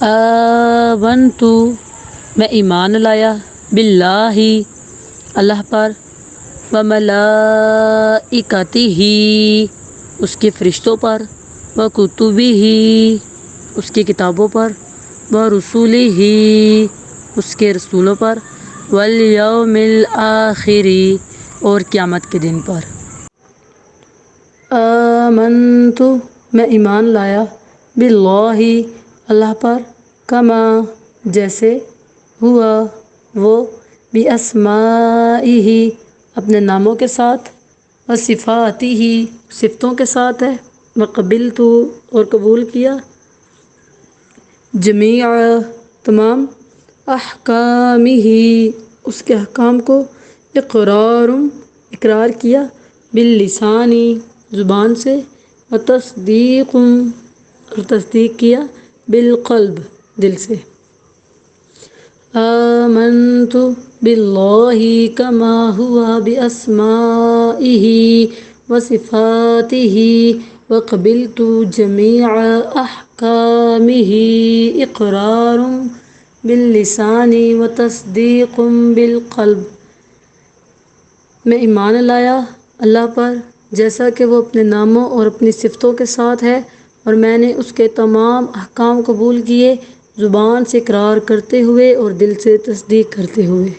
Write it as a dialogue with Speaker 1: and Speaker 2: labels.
Speaker 1: آمنتو میں ایمان لایا، باللہ اللہ پر، وملائکتہ اس کے فرشتوں پر، وکتبہ اس کی کتابوں پر، ورسلہ اس کے رسولوں پر، والیوم الآخر اور قیامت کے دن پر۔ آمنتو میں ایمان لایا، باللہ اللہ پر، کما جیسے، ہوا وہ، باسمائہ اپنے ناموں کے ساتھ، وصفاتہ صفتوں کے ساتھ ہے، وقبلت اور قبول کیا، جمیع تمام، احکامہ اس کے احکام کو، اقرار کیا، باللسان زبان سے، وتصدیق اور تصدیق کیا، بالقلب دل سے۔ آمنت باللہ کما ہوا باسمائہ وصفاتہ وقبلت جمیع احکامہ اقرار باللسان وتصدیق بالقلب۔ میں ایمان لایا اللہ پر جیسا کہ وہ اپنے ناموں اور اپنی صفتوں کے ساتھ ہے، اور میں نے اس کے تمام احکام قبول کیے، زبان سے اقرار کرتے ہوئے اور دل سے تصدیق کرتے ہوئے۔